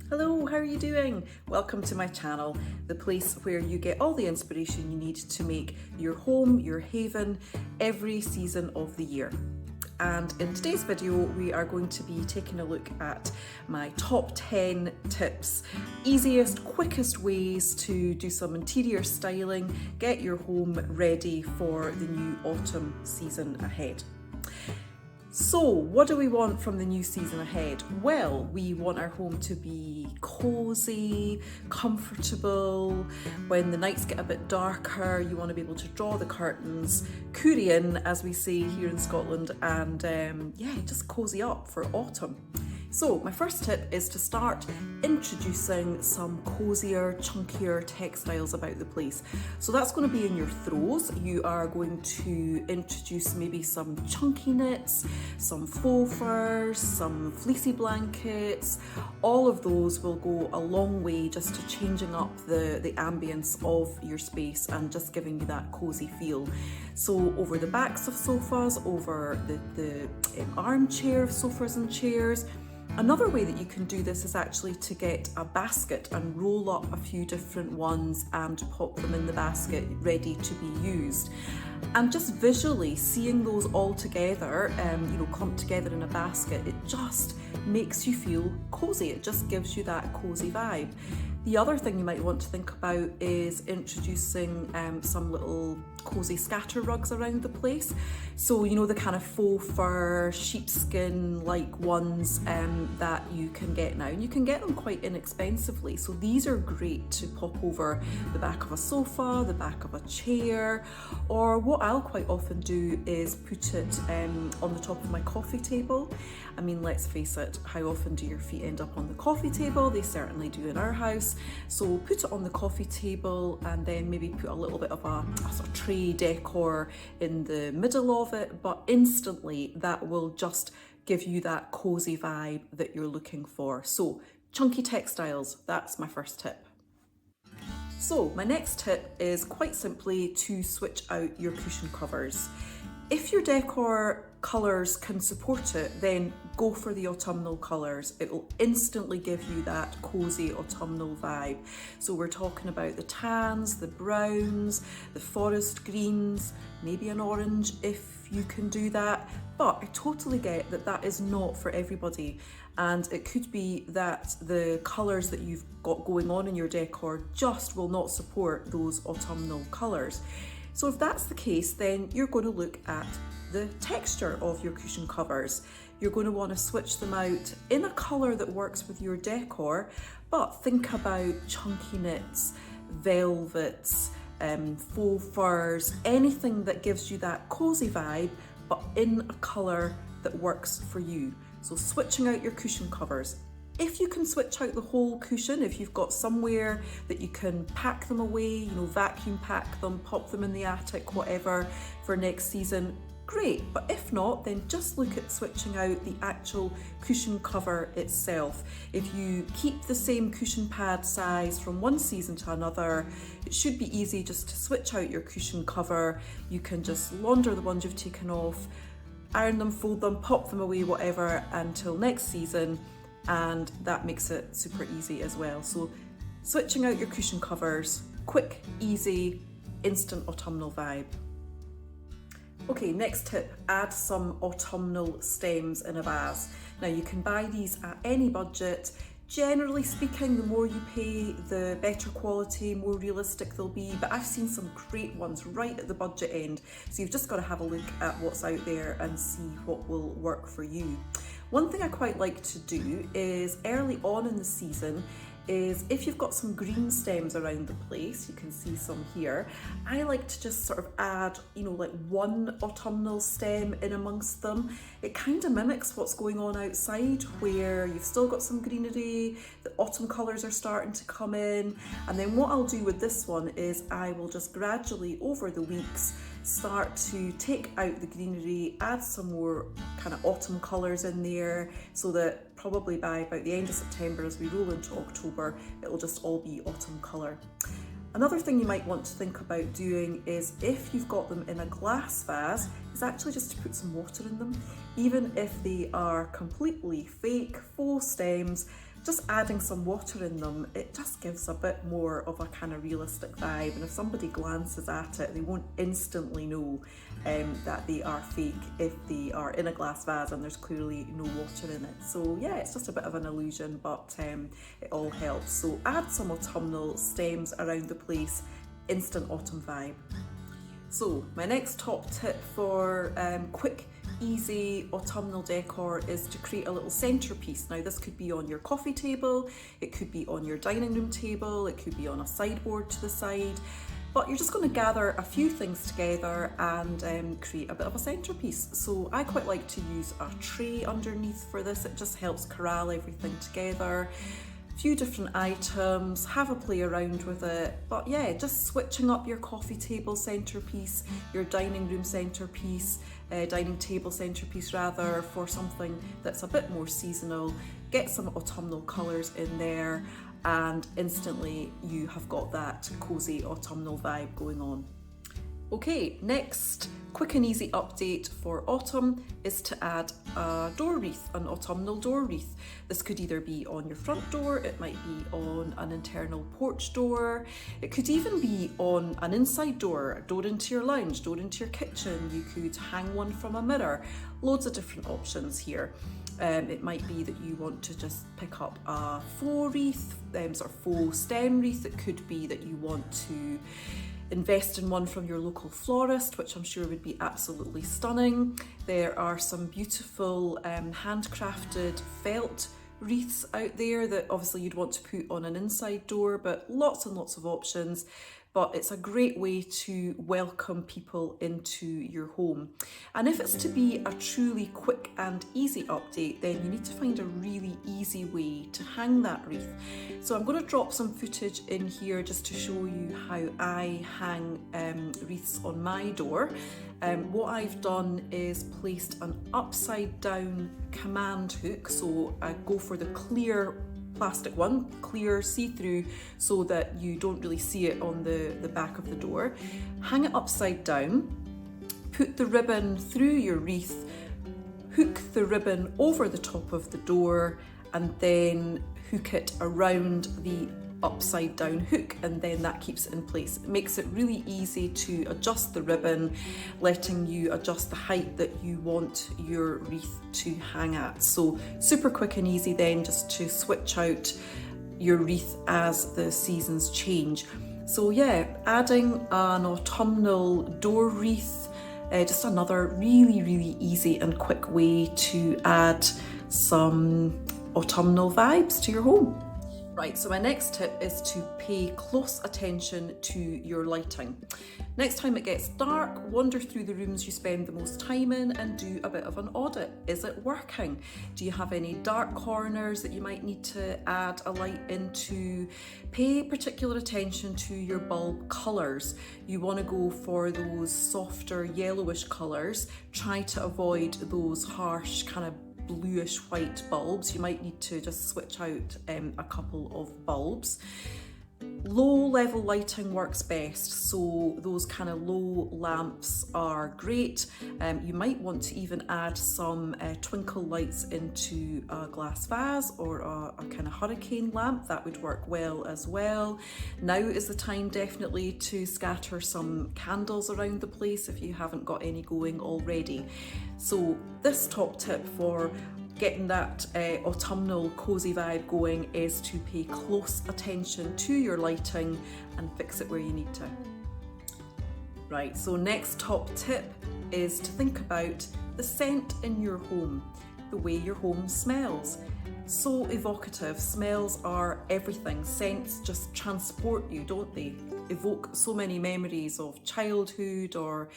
Hello, how are you doing? Welcome to my channel, the place where you get all the inspiration you need to make your home, your haven, every season of the year. And in today's video, we are going to be taking a look at my top 10 tips, easiest, quickest ways to do some interior styling, get your home ready for the new autumn season ahead. So what do we want from the new season ahead? Well, we want our home to be cozy, comfortable. When the nights get a bit darker, you want to be able to draw the curtains, coorie in, as we say here in Scotland, and just cozy up for autumn. So my first tip is to start introducing some cozier, chunkier textiles about the place. So that's going to be in your throws. You are going to introduce maybe some chunky knits, some faux furs, some fleecy blankets. All of those will go a long way just to changing up the ambience of your space and just giving you that cozy feel. So over the backs of sofas, over the armchair of sofas and chairs. Another way that you can do this is actually to get a basket and roll up a few different ones and pop them in the basket ready to be used. And just visually seeing those all together, clumped together in a basket, it just makes you feel cozy. It just gives you that cozy vibe. The other thing you might want to think about is introducing some little cozy scatter rugs around the place. So, you know, the kind of faux fur, sheepskin like ones that you can get now. And you can get them quite inexpensively. So these are great to pop over the back of a sofa, the back of a chair, or what I'll quite often do is put it on the top of my coffee table. I mean, let's face it, how often do your feet end up on the coffee table? They certainly do in our house. So put it on the coffee table and then maybe put a little bit of a sort of tray decor in the middle of it, but instantly that will just give you that cozy vibe that you're looking for. So chunky textiles, that's my first tip. So my next tip is quite simply to switch out your cushion covers. If your decor colours can support it, then go for the autumnal colours. It will instantly give you that cosy autumnal vibe. So we're talking about the tans, the browns, the forest greens, maybe an orange if you can do that. But I totally get that that is not for everybody. And it could be that the colours that you've got going on in your decor just will not support those autumnal colours. So if that's the case, then you're going to look at the texture of your cushion covers. You're going to want to switch them out in a colour that works with your decor, but think about chunky knits, velvets, faux furs, anything that gives you that cozy vibe, but in a colour that works for you. So switching out your cushion covers. If you can switch out the whole cushion, if you've got somewhere that you can pack them away, vacuum pack them, pop them in the attic, whatever, for next season, great. But if not, then just look at switching out the actual cushion cover itself. If you keep the same cushion pad size from one season to another, it should be easy just to switch out your cushion cover. You can just launder the ones you've taken off, iron them, fold them, pop them away, whatever, until next season. And that makes it super easy as well. So switching out your cushion covers, quick, easy, instant autumnal vibe. Okay, next tip, add some autumnal stems in a vase. Now you can buy these at any budget. Generally speaking, the more you pay, the better quality, more realistic they'll be, but I've seen some great ones right at the budget end. So you've just got to have a look at what's out there and see what will work for you. One thing I quite like to do is early on in the season is if you've got some green stems around the place, you can see some here, I like to just sort of add, like one autumnal stem in amongst them. It kind of mimics what's going on outside where you've still got some greenery, the autumn colours are starting to come in. And then what I'll do with this one is I will just gradually over the weeks start to take out the greenery, add some more kind of autumn colours in there, so that probably by about the end of September, as we roll into October, it'll just all be autumn colour. Another thing you might want to think about doing is, if you've got them in a glass vase, is actually just to put some water in them. Even if they are completely fake, faux stems, just adding some water in them, it just gives a bit more of a kind of realistic vibe. And if somebody glances at it, they won't instantly know that they are fake if they are in a glass vase and there's clearly no water in it. So yeah, it's just a bit of an illusion, but it all helps. So add some autumnal stems around the place, instant autumn vibe. So my next top tip for quick, easy autumnal decor is to create a little centerpiece. Now this could be on your coffee table, it could be on your dining room table, it could be on a sideboard to the side, but you're just going to gather a few things together and create a bit of a centerpiece. So I quite like to use a tray underneath for this. It just helps corral everything together. Few different items, have a play around with it, but yeah, just switching up your coffee table centerpiece, your dining room centerpiece, dining table centerpiece rather, for something that's a bit more seasonal. Get some autumnal colours in there and instantly you have got that cosy autumnal vibe going on. Okay, next quick and easy update for autumn is to add a door wreath, an autumnal door wreath. This could either be on your front door, it might be on an internal porch door, it could even be on an inside door, a door into your lounge, door into your kitchen. You could hang one from a mirror. Loads of different options here. It might be that you want to just pick up a faux wreath, sort of faux stem wreath. It could be that you want to invest in one from your local florist, which I'm sure would be absolutely stunning. There are some beautiful handcrafted felt wreaths out there that obviously you'd want to put on an inside door, but lots and lots of options. But it's a great way to welcome people into your home. And if it's to be a truly quick and easy update, then you need to find a really easy way to hang that wreath. So I'm going to drop some footage in here just to show you how I hang wreaths on my door. What I've done is placed an upside down command hook. So I go for the clear plastic one, clear, see-through, so that you don't really see it on the back of the door. Hang it upside down, put the ribbon through your wreath, hook the ribbon over the top of the door, and then hook it around the upside down hook, and then that keeps it in place. It makes it really easy to adjust the ribbon, letting you adjust the height that you want your wreath to hang at. So super quick and easy then, just to switch out your wreath as the seasons change. So yeah, adding an autumnal door wreath, just another really easy and quick way to add some autumnal vibes to your home. Right, so my next tip is to pay close attention to your lighting. Next time it gets dark, wander through the rooms you spend the most time in and do a bit of an audit. Is it working? Do you have any dark corners that you might need to add a light into? Pay particular attention to your bulb colours. You want to go for those softer yellowish colours. Try to avoid those harsh kind of bluish white bulbs. You might need to just switch out a couple of bulbs. Low level lighting works best, so those kind of low lamps are great. You might want to even add some twinkle lights into a glass vase or a kind of hurricane lamp. That would work well as well. Now is the time definitely to scatter some candles around the place if you haven't got any going already. So this top tip for getting that autumnal cozy vibe going is to pay close attention to your lighting and fix it where you need to. Right, so next top tip is to think about the scent in your home, the way your home smells. So evocative, smells are everything. Scents just transport you, don't they? Evoke so many memories of childhood or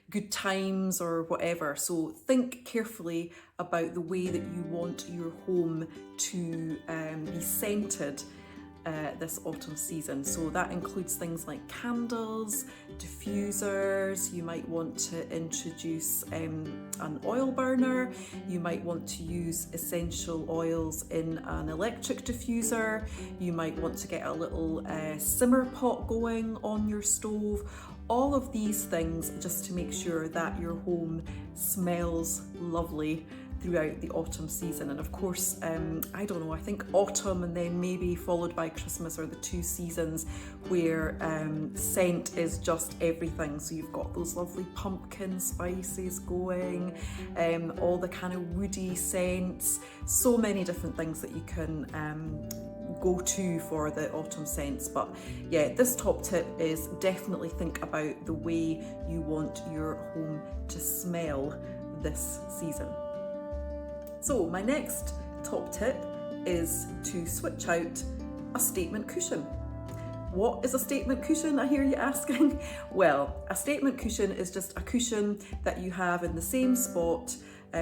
good times or whatever. So think carefully about the way that you want your home to be scented this autumn season. So that includes things like candles, diffusers. You might want to introduce an oil burner. You might want to use essential oils in an electric diffuser. You might want to get a little simmer pot going on your stove. All of these things just to make sure that your home smells lovely throughout the autumn season. And of course, I don't know, I think autumn and then maybe followed by Christmas are the two seasons where scent is just everything. So you've got those lovely pumpkin spices going, all the kind of woody scents, so many different things that you can go to for the autumn scents. But yeah, this top tip is definitely think about the way you want your home to smell this season. So my next top tip is to switch out a statement cushion. What is a statement cushion, I hear you asking? Well, a statement cushion is just a cushion that you have in the same spot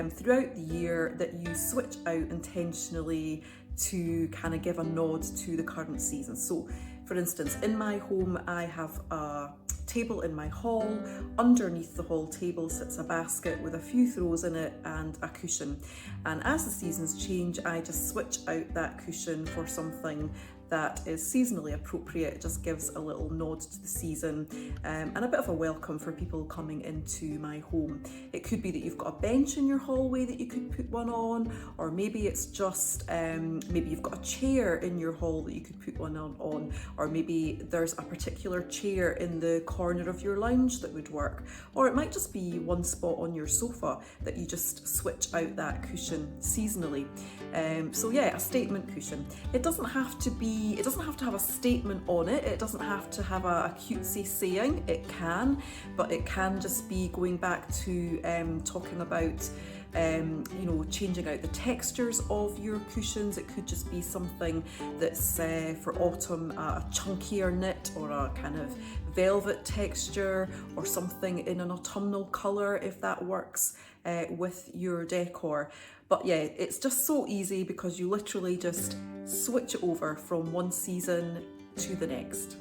throughout the year that you switch out intentionally to kind of give a nod to the current season. So for instance, in my home, I have a table in my hall. Underneath the hall table sits a basket with a few throws in it and a cushion. And as the seasons change, I just switch out that cushion for something that is seasonally appropriate. It just gives a little nod to the season and a bit of a welcome for people coming into my home. It could be that you've got a bench in your hallway that you could put one on, or maybe it's just maybe you've got a chair in your hall that you could put one on, or maybe there's a particular chair in the corner of your lounge that would work, or it might just be one spot on your sofa that you just switch out that cushion seasonally. So yeah, a statement cushion. It doesn't have to have a statement on it. It doesn't have to have a cutesy saying. It can, but it can just be going back to talking about changing out the textures of your cushions. It could just be something that's for autumn, a chunkier knit or a kind of velvet texture, or something in an autumnal colour if that works with your decor. But yeah, it's just so easy because you literally just switch it over from one season to the next.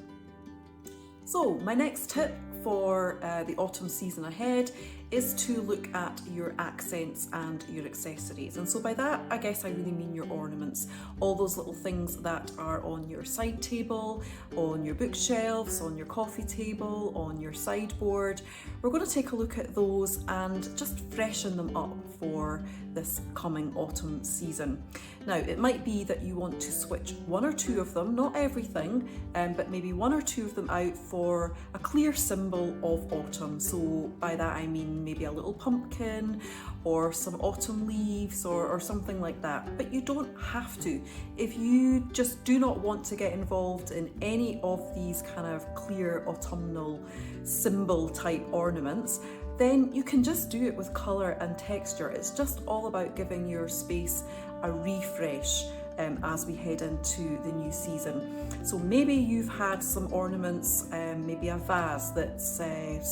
So my next tip for the autumn season ahead is to look at your accents and your accessories. And so by that, I guess I really mean your ornaments, all those little things that are on your side table, on your bookshelves, on your coffee table, on your sideboard. We're going to take a look at those and just freshen them up for this coming autumn season. Now, it might be that you want to switch one or two of them, not everything, but maybe one or two of them out for a clear symbol of autumn. So by that I mean maybe a little pumpkin or some autumn leaves or something like that. But you don't have to. If you just do not want to get involved in any of these kind of clear autumnal symbol type ornaments, then you can just do it with colour and texture. It's just all about giving your space a refresh as we head into the new season. So maybe you've had some ornaments, maybe a vase that's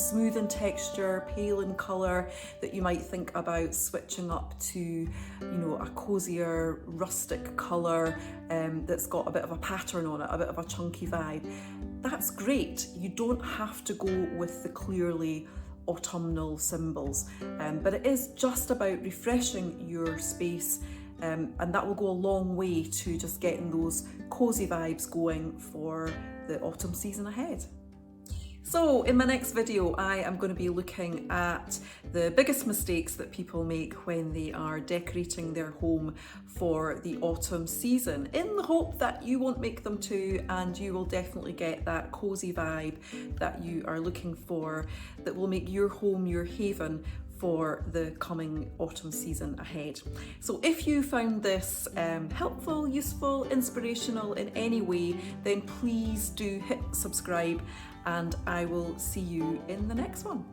smooth in texture, pale in colour, that you might think about switching up to, a cosier, rustic colour that's got a bit of a pattern on it, a bit of a chunky vibe. That's great. You don't have to go with the clearly autumnal symbols, but it is just about refreshing your space, and that will go a long way to just getting those cozy vibes going for the autumn season ahead. So in my next video, I am going to be looking at the biggest mistakes that people make when they are decorating their home for the autumn season, in the hope that you won't make them too, and you will definitely get that cozy vibe that you are looking for, that will make your home your haven for the coming autumn season ahead. So if you found this helpful, useful, inspirational in any way, then please do hit subscribe, and I will see you in the next one.